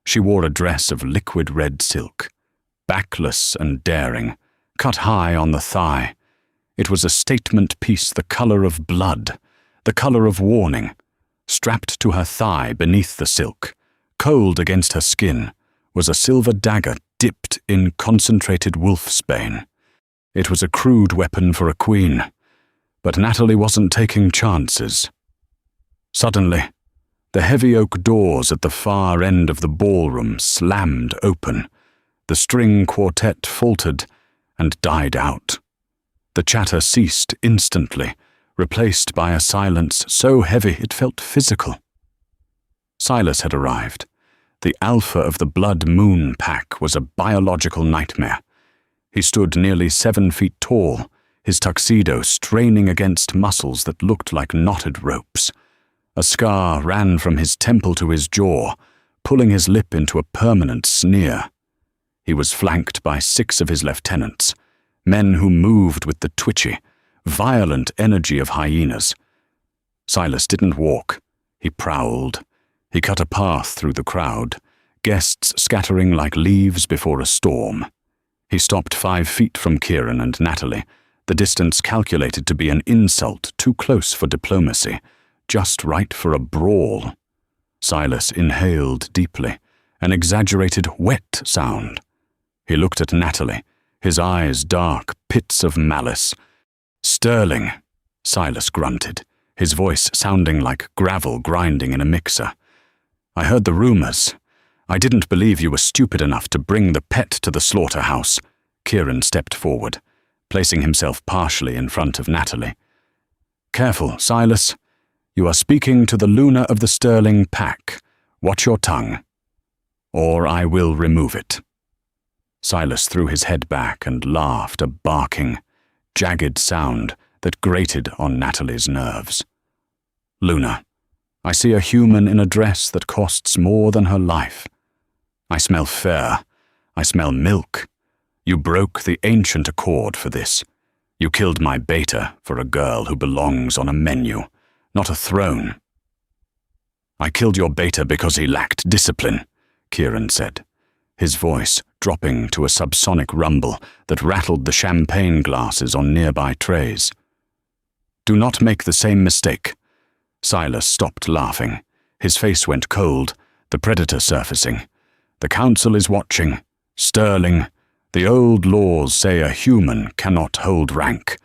She wore a dress of liquid red silk, backless and daring, cut high on the thigh. It was a statement piece the color of blood, the color of warning. Strapped to her thigh beneath the silk, cold against her skin, was a silver dagger dipped in concentrated wolfsbane. It was a crude weapon for a queen, but Natalie wasn't taking chances. Suddenly, the heavy oak doors at the far end of the ballroom slammed open. The string quartet faltered and died out. The chatter ceased instantly, replaced by a silence so heavy it felt physical. Silas had arrived. The alpha of the Blood Moon pack was a biological nightmare. He stood nearly 7 feet tall, his tuxedo straining against muscles that looked like knotted ropes. A scar ran from his temple to his jaw, pulling his lip into a permanent sneer. He was flanked by 6 of his lieutenants, men who moved with the twitchy, violent energy of hyenas. Silas didn't walk. He prowled. He cut a path through the crowd, guests scattering like leaves before a storm. He stopped 5 feet from Kieran and Natalie, the distance calculated to be an insult too close for diplomacy, just right for a brawl. Silas inhaled deeply, an exaggerated wet sound. He looked at Natalie, his eyes dark pits of malice. Sterling, Silas grunted, his voice sounding like gravel grinding in a mixer. I heard the rumors. I didn't believe you were stupid enough to bring the pet to the slaughterhouse. Kieran stepped forward, placing himself partially in front of Natalie. Careful, Silas. You are speaking to the Luna of the Sterling pack. Watch your tongue, or I will remove it. Silas threw his head back and laughed, a barking, jagged sound that grated on Natalie's nerves. Luna, I see a human in a dress that costs more than her life. I smell fair. I smell milk. You broke the ancient accord for this. You killed my beta for a girl who belongs on a menu, not a throne. I killed your beta because he lacked discipline, Kieran said, his voice dropping to a subsonic rumble that rattled the champagne glasses on nearby trays. Do not make the same mistake. Silas stopped laughing. His face went cold, the predator surfacing. The council is watching. Sterling, the old laws say a human cannot hold rank.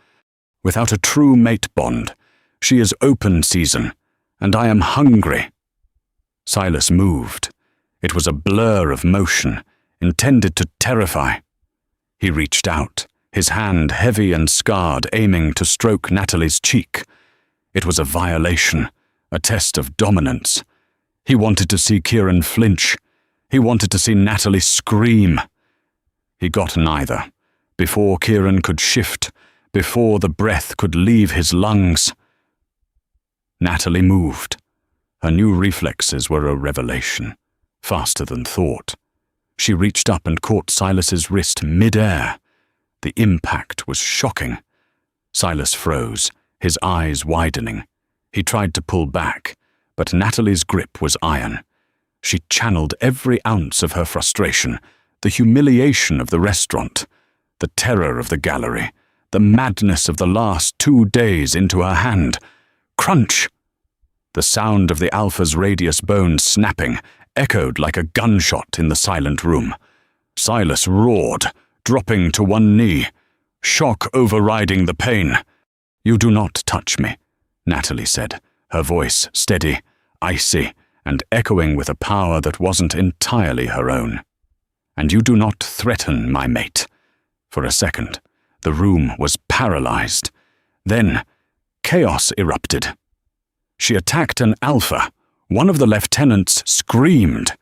Without a true mate bond, she is open season, and I am hungry. Silas moved. It was a blur of motion, intended to terrify. He reached out, his hand heavy and scarred, aiming to stroke Natalie's cheek. It was a violation, a test of dominance. He wanted to see Kieran flinch. He wanted to see Natalie scream. He got neither. Before Kieran could shift, before the breath could leave his lungs. Natalie moved. Her new reflexes were a revelation, faster than thought. She reached up and caught Silas's wrist mid-air. The impact was shocking. Silas froze, his eyes widening. He tried to pull back, but Natalie's grip was iron. She channeled every ounce of her frustration, the humiliation of the restaurant, the terror of the gallery, the madness of the last 2 days into her hand. Crunch! The sound of the Alpha's radius bone snapping echoed like a gunshot in the silent room. Silas roared, dropping to one knee, shock overriding the pain. You do not touch me, Natalie said, her voice steady, icy, and echoing with a power that wasn't entirely her own. And you do not threaten my mate. For a second, the room was paralyzed. Then, chaos erupted. She attacked an Alpha. One of the lieutenants screamed.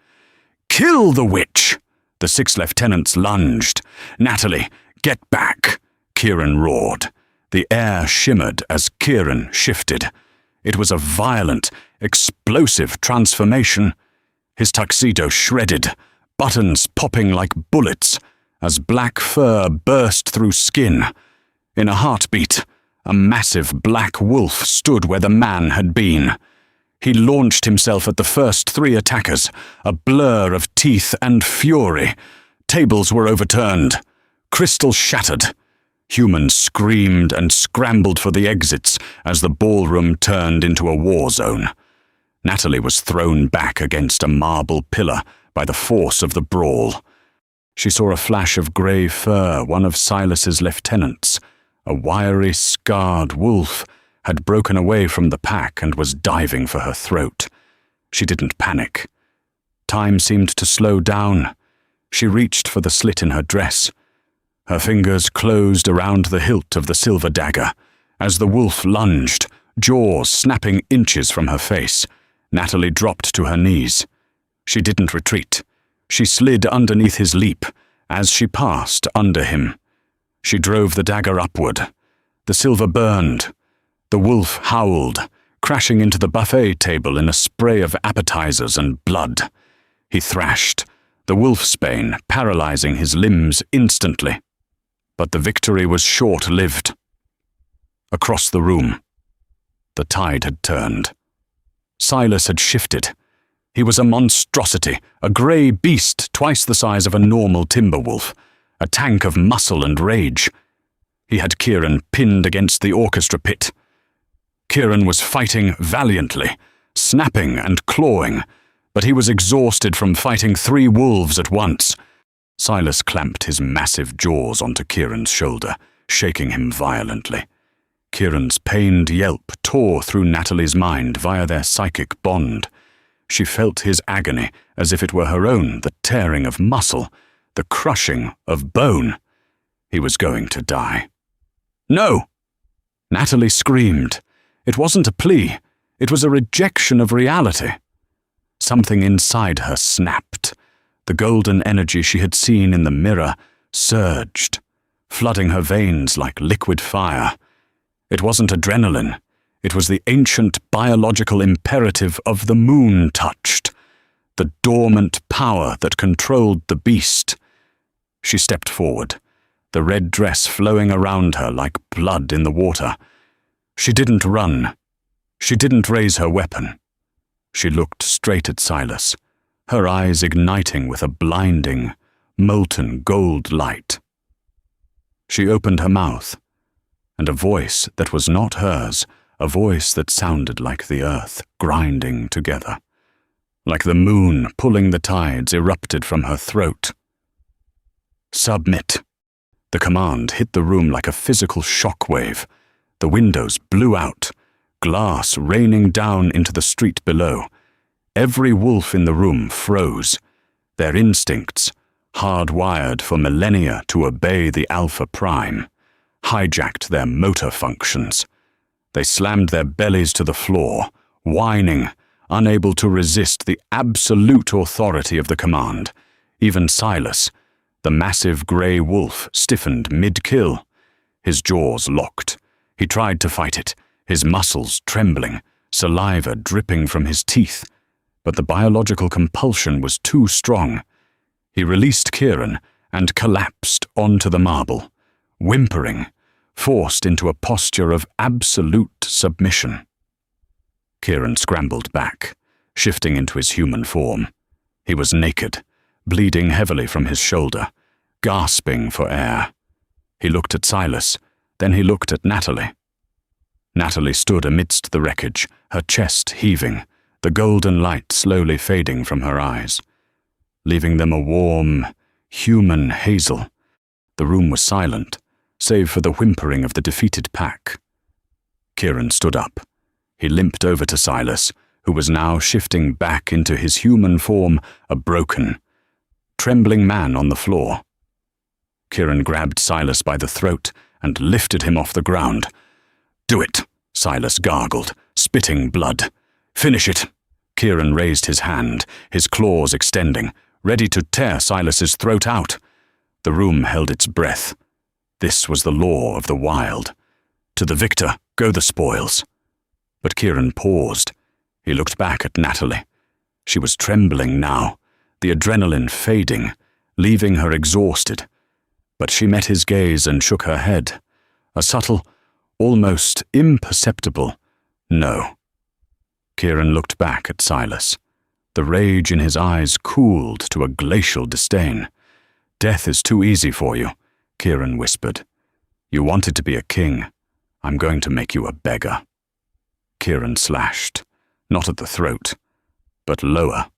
Kill the witch! The 6 lieutenants lunged. Natalie, get back! Kieran roared. The air shimmered as Kieran shifted. It was a violent, explosive transformation. His tuxedo shredded, buttons popping like bullets, as black fur burst through skin. In a heartbeat, a massive black wolf stood where the man had been. He launched himself at the first 3 attackers, a blur of teeth and fury. Tables were overturned. Crystal shattered. Humans screamed and scrambled for the exits as the ballroom turned into a war zone. Natalie was thrown back against a marble pillar by the force of the brawl. She saw a flash of grey fur, one of Silas's lieutenants. A wiry, scarred wolf had broken away from the pack and was diving for her throat. She didn't panic. Time seemed to slow down. She reached for the slit in her dress. Her fingers closed around the hilt of the silver dagger. As the wolf lunged, jaws snapping inches from her face, Natalie dropped to her knees. She didn't retreat. She slid underneath his leap as she passed under him. She drove the dagger upward. The silver burned. The wolf howled, crashing into the buffet table in a spray of appetizers and blood. He thrashed, the wolfsbane paralyzing his limbs instantly. But the victory was short-lived. Across the room, the tide had turned. Silas had shifted. He was a monstrosity, a grey beast twice the size of a normal timber wolf, a tank of muscle and rage. He had Kieran pinned against the orchestra pit. Kieran was fighting valiantly, snapping and clawing, but he was exhausted from fighting 3 wolves at once. Silas clamped his massive jaws onto Kieran's shoulder, shaking him violently. Kieran's pained yelp tore through Natalie's mind via their psychic bond. She felt his agony as if it were her own, the tearing of muscle, the crushing of bone. He was going to die. No! Natalie screamed. It wasn't a plea. It was a rejection of reality. Something inside her snapped. The golden energy she had seen in the mirror surged, flooding her veins like liquid fire. It wasn't adrenaline. It was the ancient biological imperative of the moon touched, the dormant power that controlled the beast. She stepped forward, the red dress flowing around her like blood in the water. She didn't run. She didn't raise her weapon. She looked straight at Silas, her eyes igniting with a blinding, molten gold light. She opened her mouth, and a voice that was not hers, a voice that sounded like the earth grinding together, like the moon pulling the tides, erupted from her throat. Submit. The command hit the room like a physical shockwave. The windows blew out, glass raining down into the street below. Every wolf in the room froze, their instincts, hardwired for millennia to obey the Alpha Prime, hijacked their motor functions. They slammed their bellies to the floor, whining, unable to resist the absolute authority of the command. Even Silas, the massive grey wolf, stiffened mid-kill. His jaws locked. He tried to fight it, his muscles trembling, saliva dripping from his teeth. But the biological compulsion was too strong. He released Kieran and collapsed onto the marble, whimpering, forced into a posture of absolute submission. Kieran scrambled back, shifting into his human form. He was naked, bleeding heavily from his shoulder, gasping for air. He looked at Silas, then he looked at Natalie. Natalie stood amidst the wreckage, her chest heaving, the golden light slowly fading from her eyes, leaving them a warm, human hazel. The room was silent, save for the whimpering of the defeated pack. Kieran stood up. He limped over to Silas, who was now shifting back into his human form, a broken, trembling man on the floor. Kieran grabbed Silas by the throat and lifted him off the ground. "Do it," Silas gargled, spitting blood. "Finish it." Kieran raised his hand, his claws extending, ready to tear Silas's throat out. The room held its breath. This was the law of the wild. To the victor go the spoils. But Kieran paused. He looked back at Natalie. She was trembling now, the adrenaline fading, leaving her exhausted. But she met his gaze and shook her head. A subtle, almost imperceptible no. Kieran looked back at Silas. The rage in his eyes cooled to a glacial disdain. "Death is too easy for you," Kieran whispered. "You wanted to be a king. I'm going to make you a beggar." Kieran slashed, not at the throat, but lower.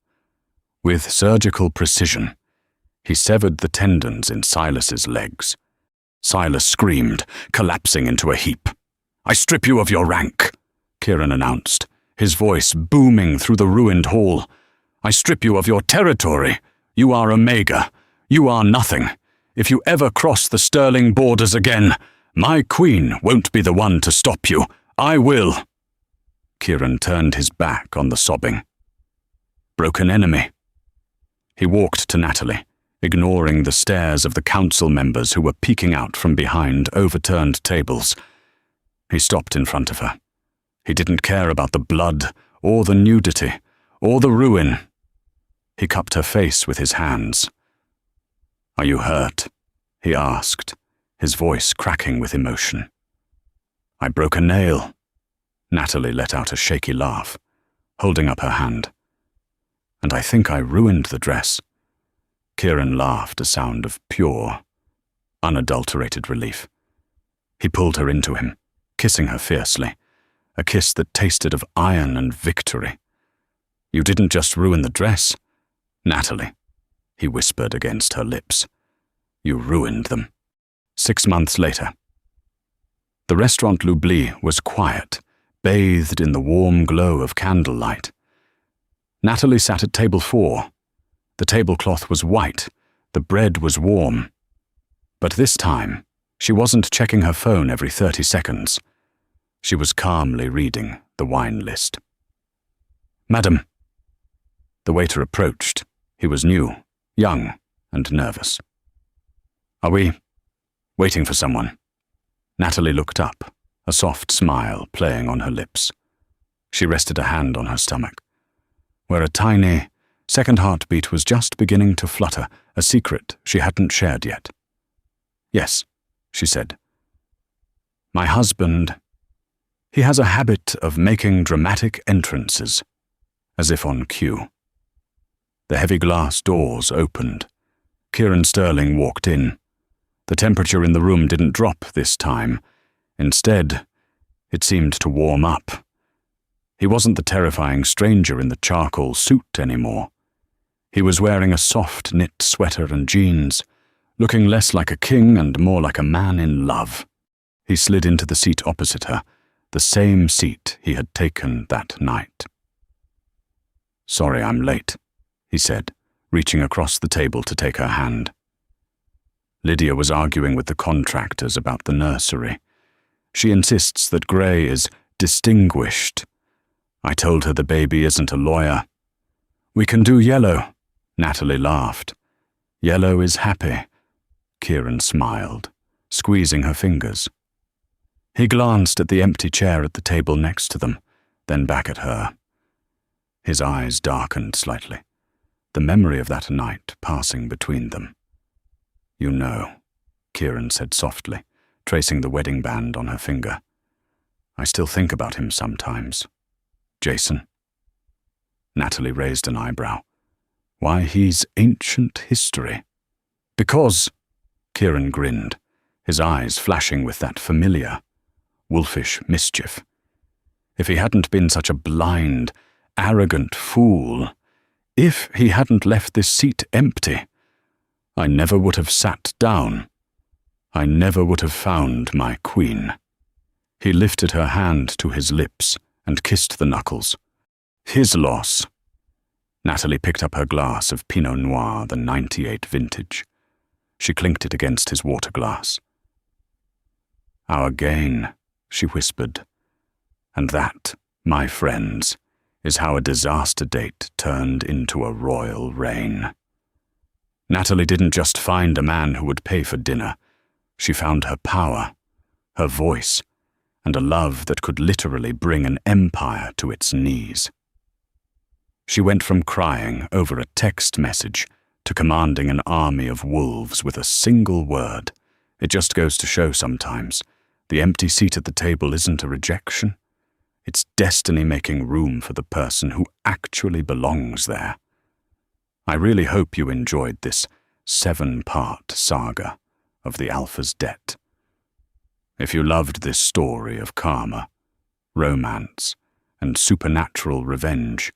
With surgical precision, he severed the tendons in Silas's legs. Silas screamed, collapsing into a heap. "I strip you of your rank," Kieran announced, his voice booming through the ruined hall. "I strip you of your territory. You are Omega. You are nothing. If you ever cross the sterling borders again, my queen won't be the one to stop you. I will." Kieran turned his back on the sobbing. Broken enemy. He walked to Natalie, ignoring the stares of the council members who were peeking out from behind overturned tables. He stopped in front of her. He didn't care about the blood, or the nudity, or the ruin. He cupped her face with his hands. "Are you hurt?" he asked, his voice cracking with emotion. "I broke a nail." Natalie let out a shaky laugh, holding up her hand. "And I think I ruined the dress." Kieran laughed, a sound of pure, unadulterated relief. He pulled her into him, kissing her fiercely, a kiss that tasted of iron and victory. "You didn't just ruin the dress, Natalie," he whispered against her lips. "You ruined them." 6 months later. The restaurant L'Oubli was quiet, bathed in the warm glow of candlelight. Natalie sat at table 4. The tablecloth was white, the bread was warm. But this time, she wasn't checking her phone every 30 seconds. She was calmly reading the wine list. "Madam." The waiter approached. He was new, young, and nervous. "Are we waiting for someone?" Natalie looked up, a soft smile playing on her lips. She rested a hand on her stomach, where a tiny second heartbeat was just beginning to flutter, a secret she hadn't shared yet. "Yes," she said. "My husband, he has a habit of making dramatic entrances, as if on cue." The heavy glass doors opened. Kieran Sterling walked in. The temperature in the room didn't drop this time. Instead, it seemed to warm up. He wasn't the terrifying stranger in the charcoal suit anymore. He was wearing a soft knit sweater and jeans, looking less like a king and more like a man in love. He slid into the seat opposite her, the same seat he had taken that night. "Sorry I'm late," he said, reaching across the table to take her hand. Lydia was arguing with the contractors about the nursery. She insists that Gray is distinguished. I told her the baby isn't a lawyer. "We can do yellow," Natalie laughed. "Yellow is happy." Kieran smiled, squeezing her fingers. He glanced at the empty chair at the table next to them, then back at her. His eyes darkened slightly, the memory of that night passing between them. "You know," Kieran said softly, tracing the wedding band on her finger. "I still think about him sometimes. Jason." Natalie raised an eyebrow. "Why, he's ancient history." "Because," Kieran grinned, his eyes flashing with that familiar, wolfish mischief. "If he hadn't been such a blind, arrogant fool, if he hadn't left this seat empty, I never would have sat down. I never would have found my queen." He lifted her hand to his lips and kissed the knuckles. "His loss." Natalie picked up her glass of Pinot Noir, the 98 vintage. She clinked it against his water glass. "Our gain," she whispered. "And that, my friends, is how a disaster date turned into a royal reign." Natalie didn't just find a man who would pay for dinner. She found her power, her voice, and a love that could literally bring an empire to its knees. She went from crying over a text message to commanding an army of wolves with a single word. It just goes to show sometimes, the empty seat at the table isn't a rejection. It's destiny making room for the person who actually belongs there. I really hope you enjoyed this 7-part saga of the Alpha's debt. If you loved this story of karma, romance, and supernatural revenge,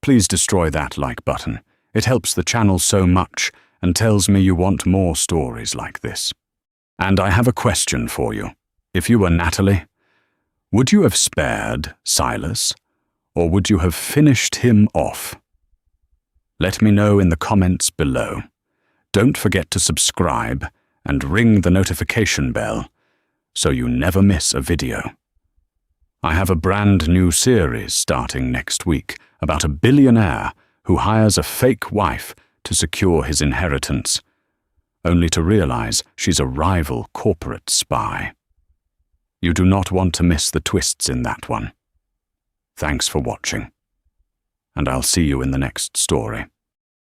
please destroy that like button. It helps the channel so much and tells me you want more stories like this. And I have a question for you. If you were Natalie, would you have spared Silas, or would you have finished him off? Let me know in the comments below. Don't forget to subscribe and ring the notification bell so you never miss a video. I have a brand new series starting next week about a billionaire who hires a fake wife to secure his inheritance, only to realize she's a rival corporate spy. You do not want to miss the twists in that one. Thanks for watching, and I'll see you in the next story.